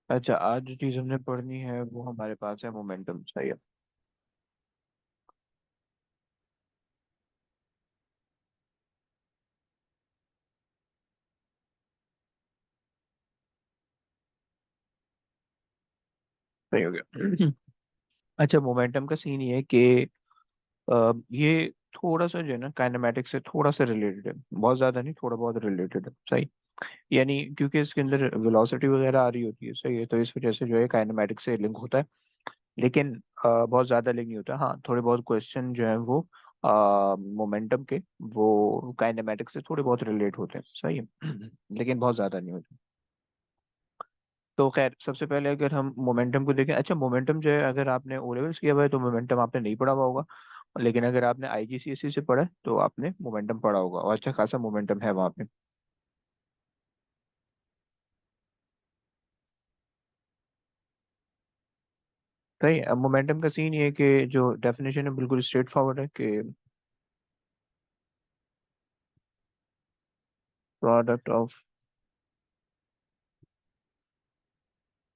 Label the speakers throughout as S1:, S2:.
S1: अच्छा, आज जो चीज हमने पढ़नी है वो हमारे पास है मोमेंटम। सही है। सही हो गया। अच्छा, मोमेंटम का सीन ये है कि ये थोड़ा सा जो है ना काइनेमेटिक्स से थोड़ा सा रिलेटेड है, बहुत ज्यादा नहीं, थोड़ा बहुत रिलेटेड है। सही। यानी क्योंकि इसके अंदर वेलोसिटी वगैरह आ रही होती है। सही है, तो इस वजह से जो है काइनेमेटिक्स से लिंक होता है। लेकिन बहुत ज्यादा लिंक नहीं होता। हाँ, थोड़े बहुत क्वेश्चन जो है वो मोमेंटम के, वो काइनेमेटिक्स से थोड़े बहुत रिलेट होते हैं। सही है। लेकिन बहुत ज्यादा नहीं होते। तो खैर, सबसे पहले अगर हम मोमेंटम को देखें। अच्छा, मोमेंटम जो है, अगर आपने ओ लेवल्स किया हुआ है तो मोमेंटम आपने नहीं पढ़ा हुआ होगा। लेकिन अगर आपने आईजीसीएसई से पढ़ा है तो आपने मोमेंटम पढ़ा होगा, और अच्छा खासा मोमेंटम है वहाँ पे। सही है। अब मोमेंटम का सीन ये है कि जो डेफिनेशन है बिल्कुल स्ट्रेट फॉरवर्ड है कि product of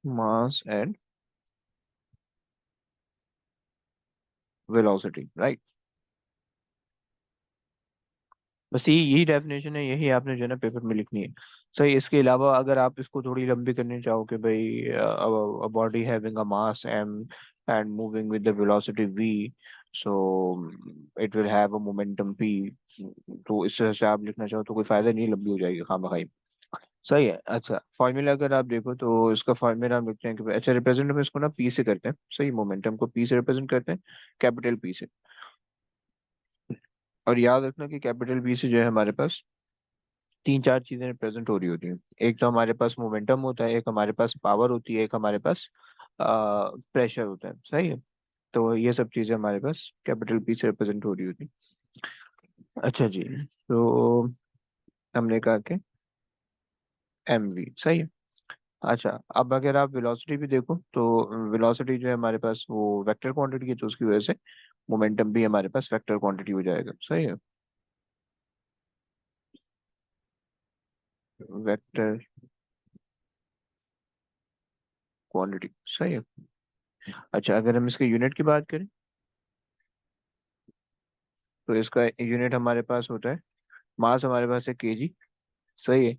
S1: mass and velocity, right. बस यही डेफिनेशन है, यही आपने जो है ना पेपर में लिखनी है। सही। इसके अलावा अगर आप इसको थोड़ी लंबी करनी चाहो कि भाई body having a mass m and moving with the velocity v, so it will have a momentum p, तो इस तरह से आप लिखना चाहो तो कोई फायदा नहीं, लंबी हो जाएगी खामखाई। सही है। अच्छा, फॉर्मूला अगर आप देखो तो इसका फॉर्मूला हम लिखते हैं कि अच्छा, रिप्रेजेंट हम इसको ना पी से करते हैं। सही, मोमेंटम को पी से रिप्रेजेंट करते हैं, कैपिटल पी से। और याद रखना कि कैपिटल पी से जो है हमारे पास तीन चार चीजें रिप्रेजेंट हो रही होती हैं। एक तो हमारे पास मोमेंटम होता है, एक हमारे पास पावर होती है, एक हमारे पास प्रेशर होता है। सही है। तो ये सब चीजें हमारे पास कैपिटल पी से रिप्रेजेंट हो रही होती हैं। अच्छा जी। तो हमने कहा कि एम वी। सही है। अच्छा, अब अगर आप वेलोसिटी भी देखो तो वेलोसिटी जो है हमारे पास वो वेक्टर क्वांटिटी है, तो उसकी वजह से मोमेंटम भी हमारे पास वेक्टर क्वांटिटी हो जाएगा। सही है। Vector quantity. सही है। अच्छा, अगर हम इसके यूनिट की बात करें तो इसका यूनिट हमारे पास होता है, मास हमारे पास है केजी। सही है।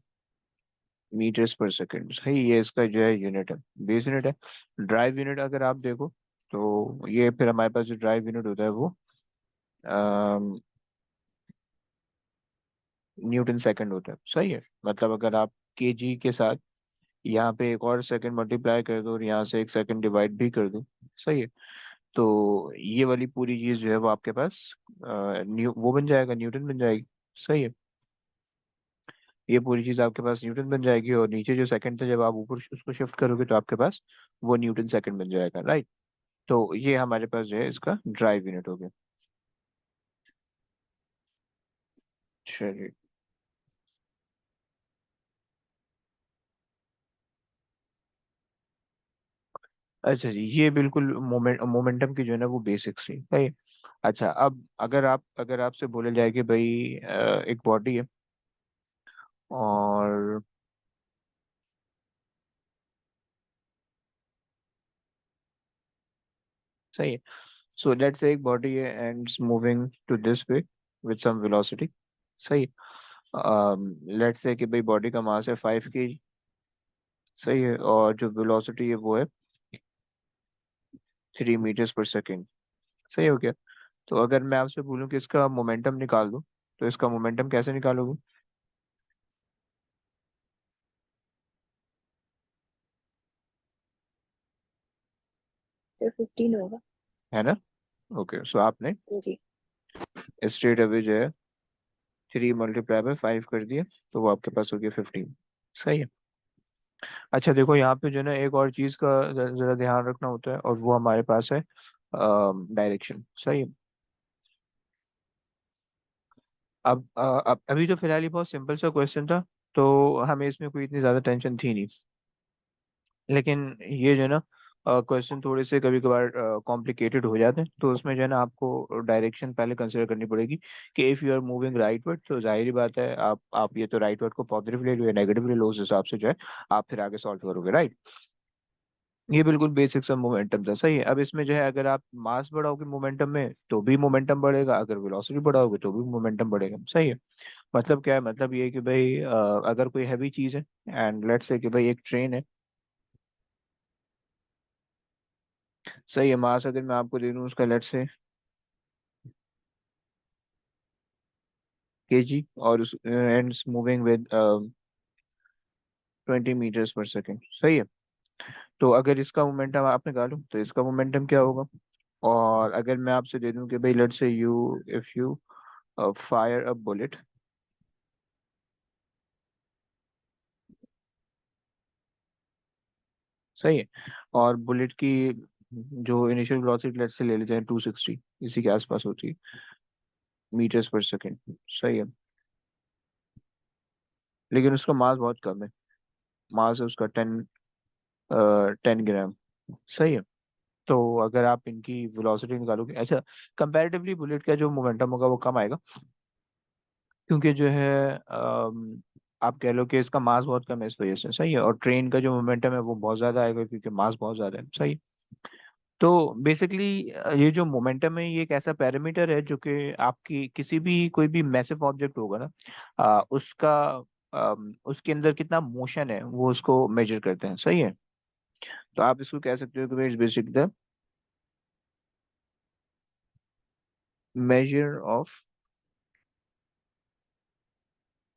S1: मीटर्स पर सेकंड। सही, ये इसका जो है यूनिट है, बेस यूनिट है। ड्राइव यूनिट अगर आप देखो तो ये फिर हमारे पास जो ड्राइव यूनिट होता है वो न्यूटन सेकंड होता है। सही है। मतलब अगर आप केजी के साथ यहाँ पे एक और सेकंड मल्टीप्लाई कर दो और यहाँ से एक सेकंड डिवाइड भी कर दो। सही है। तो ये वाली पूरी चीज जो है वो आपके पास वो बन जाएगा, न्यूटन बन जाएगी। सही है। ये पूरी चीज आपके पास न्यूटन बन जाएगी, और नीचे जो सेकंड था जब आप ऊपर उसको शिफ्ट करोगे तो आपके पास वो न्यूटन सेकंड बन जाएगा, राइट। तो ये हमारे पास जो है इसका ड्राइव यूनिट हो गया। चलिए। अच्छा जी, ये बिल्कुल मोमेंटम की जो है ना वो बेसिक्स थी। सही है। अच्छा, अब अगर आपसे बोला जाए कि भाई एक बॉडी है और सही है, सो लेट्स से एक बॉडी है and moving to this way with some velocity. सही है। लेट्स से कि भाई बॉडी का मास है 5 kg। सही है। और जो वेलोसिटी है वो है 3 मीटर्स पर सेकेंड। सही हो गया। तो अगर मैं आपसे बोलूं कि इसका मोमेंटम निकाल दो, तो इसका मोमेंटम कैसे निकालोगे?
S2: सर 15 होगा।
S1: है ना। ओके, सो आपने
S2: जी।
S1: स्ट्रेट अवे जो है 3 × 5 कर दिया, तो वो आपके पास हो गया 15। सही है। अच्छा देखो, यहाँ पे जो है ना एक और चीज का जरा ध्यान रखना होता है, और वो हमारे पास है डायरेक्शन। सही है। अब अभी तो फिलहाल ये बहुत सिंपल सा क्वेश्चन था, तो हमें इसमें कोई इतनी ज्यादा टेंशन थी नहीं। लेकिन ये जो है ना क्वेश्चन थोड़े से कभी कभार कॉम्प्लिकेटेड हो जाते हैं, तो उसमें जो है ना आपको डायरेक्शन पहले कंसिडर करनी पड़ेगी कि if you are moving rightward, तो जाहिर सी बात है आप ये तो राइटवर्ड को पॉजिटिव ले लो या नेगेटिव ले लो, उस हिसाब से जो है आप फिर आगे सॉल्व करोगे, राइट। ये बिल्कुल बेसिक सा मोमेंटम था, सही है। अब इसमें जो है अगर आप मास बढ़ाओगे मोमेंटम में तो भी मोमेंटम बढ़ेगा, अगर वेलोसिटी बढ़ाओगे तो भी मोमेंटम बढ़ेगा, सही है। मतलब क्या है, मतलब ये है कि भाई अगर कोई हैवी चीज है एंड लेट्स से कि भाई एक ट्रेन है, सही है। मास अगर मैं आपको दे दूं उसका लेट्स से केजी, और उस एंड मूविंग विद 20 मीटर्स पर सेकेंड, सही है। तो अगर इसका मोमेंटम आप निकालो तो इसका मोमेंटम क्या होगा। और अगर मैं आपसे दे दूं कि भाई let's say you, if you fire a bullet, सही है। और बुलेट की जो इनिशियल वेलोसिटी लेट्स से ले लेते हैं 260, इसी के आसपास होती है, मीटर्स पर सेकेंड, सही है। लेकिन उसका मास बहुत कम है, मास है उसका 10 ग्राम, सही है। तो अगर आप इनकी वेलोसिटी निकालोगे, अच्छा, कंपैरेटिवली बुलेट का जो मोमेंटम होगा वो कम आएगा, क्योंकि जो है आप कह लो कि इसका मास बहुत कम है इस वजह से, सही है। और ट्रेन का जो मोमेंटम है वो बहुत ज्यादा आएगा क्योंकि मास बहुत ज्यादा है, सही है। तो बेसिकली ये जो मोमेंटम है ये एक ऐसा पैरामीटर है जो कि आपकी किसी भी कोई भी मैसिव ऑब्जेक्ट होगा ना, उसका उसके अंदर कितना मोशन है वो उसको मेजर करते हैं, सही है। तो आप इसको कह सकते हो कि भाई it's basic the measure of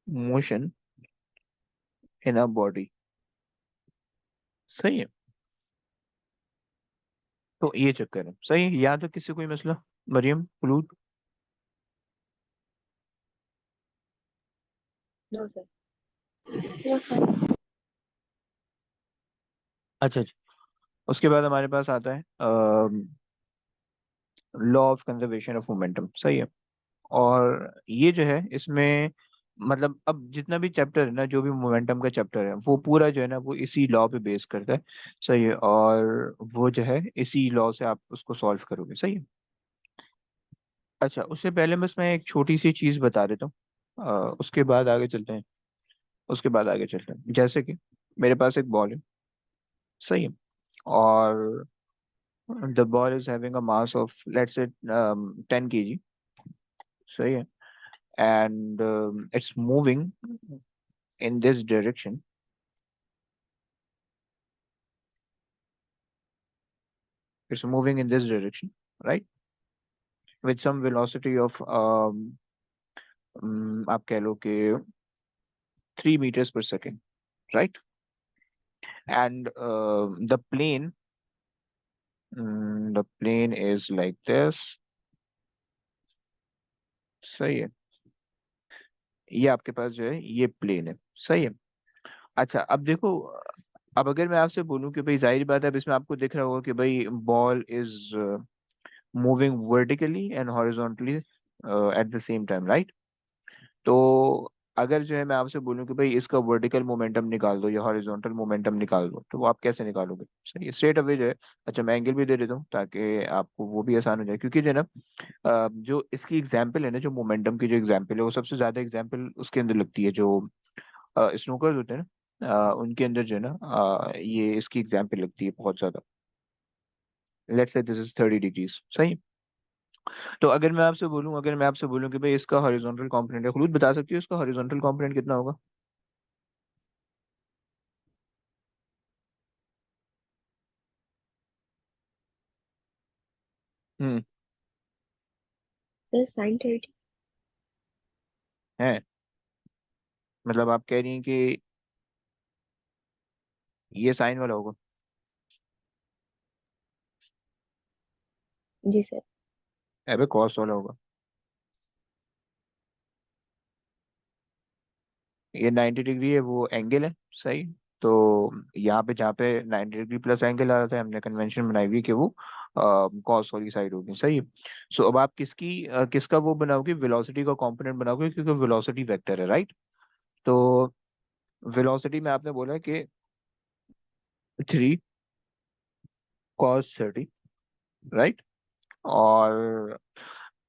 S1: motion in a body, सही है। तो ये चक्कर है, सही है। यहाँ तक किसी कोई मसला, मरियम फलूद?
S2: No sir. No sir.
S1: अच्छा अच्छा। उसके बाद हमारे पास आता है law of conservation of momentum, सही है। और ये जो है इसमें मतलब अब जितना भी चैप्टर है ना, जो भी मोमेंटम का चैप्टर है वो पूरा जो है ना वो इसी लॉ पे बेस करता है, सही है। और वो जो है इसी लॉ से आप उसको सॉल्व करोगे, सही है। अच्छा, उससे पहले बस मैं एक छोटी सी चीज बता देता हूँ, उसके बाद आगे चलते हैं। उसके बाद आगे चलते हैं, जैसे कि मेरे पास एक बॉल है, सही है। और the ball is having a mass of let's say 10 kg, सही है। And it's moving in this direction, it's moving in this direction, right, with some velocity of आप कह लो कि 3 meters per second, right, and the plane is like this, सही है। ये आपके पास जो है ये प्लेन है, सही है। अच्छा, अब देखो, अब अगर मैं आपसे बोलूं कि भाई जाहिर बात है अब इसमें आपको दिख रहा होगा कि भाई ball is moving vertically and horizontally at the same time, right. तो अगर जो है मैं आपसे बोलूं कि भाई इसका वर्टिकल मोमेंटम निकाल दो या हॉरिजॉन्टल मोमेंटम निकाल दो, तो वो आप कैसे निकालोगे, सही स्ट्रेट अवे जो है। अच्छा, मैं एंगल भी दे देता हूँ ताकि आपको वो भी आसान हो जाए, क्योंकि जो है ना जो इसकी एग्जाम्पल है ना, जो मोमेंटम की जो एग्जाम्पल है वो सबसे ज्यादा एग्जाम्पल उसके अंदर लगती है, जो स्नूकर्स होते हैं ना, उनके अंदर जो है ना ये इसकी एग्जाम्पल लगती है बहुत ज्यादा। Let's say this is 30 degrees, सही। तो अगर मैं आपसे बोलूं कि भाई इसका हॉरिजॉन्टल कंपोनेंट है, खुद बता सकती हो इसका हॉरिजॉन्टल कंपोनेंट कितना होगा? हम्म।
S2: Sir sine 30।
S1: है, मतलब आप कह रही हैं कि ये साइन वाला होगा?
S2: जी सर।
S1: अबे कॉस वाला होगा। ये 90 डिग्री है, वो एंगल है, सही। तो यहाँ पे जहाँ पे 90 डिग्री प्लस एंगल आ रहा था, हमने कन्वेंशन बनाई हुई है कि वो कॉस वाली साइड होगी, सही है। सो अब आप किसका वो बनाओगे, वेलोसिटी का कंपोनेंट बनाओगे, क्योंकि वेलोसिटी वेक्टर है, राइट। तो वेलोसिटी में आपने बोला कि 3 cos 30, राइट। और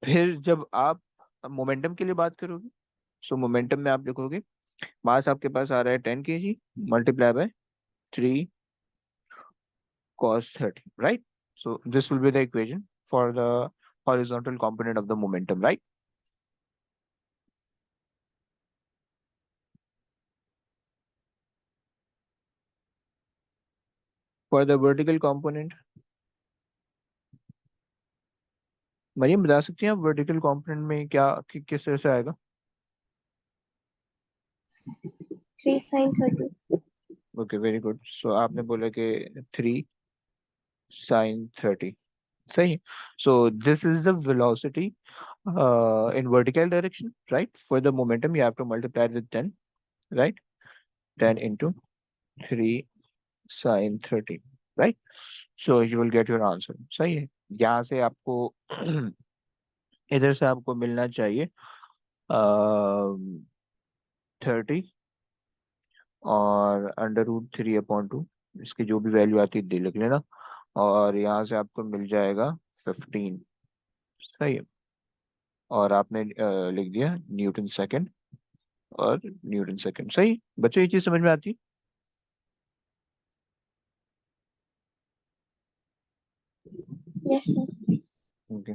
S1: फिर जब आप मोमेंटम के लिए बात करोगे, सो मोमेंटम में आप लिखोगे मास आपके पास आ रहा है 10 kg multiply by 3 cos 30, right? So this will be the equation for the horizontal component of the momentum, right? For the vertical component, Maryam बता सकती हैं आप वर्टिकल कंपोनेंट में क्या किस तरह से आएगा?
S2: 3 sin 30.
S1: Okay, very good. So आपने बोला कि 3 sin 30, सही है। So this is the velocity in vertical direction, right? For the momentum, you have to multiply it with 10, right? 10 into 3 sin 30, right? So you will get your answer, सही है। यहाँ से आपको इधर से आपको मिलना चाहिए 30 और √3/2, इसकी जो भी वैल्यू आती है दे लिख लेना, और यहाँ से आपको मिल जाएगा 15, सही है। और आपने लिख दिया न्यूटन सेकंड, और न्यूटन सेकंड, सही बच्चों, ये चीज समझ में आती
S2: Yes, sir.
S1: है? ओके।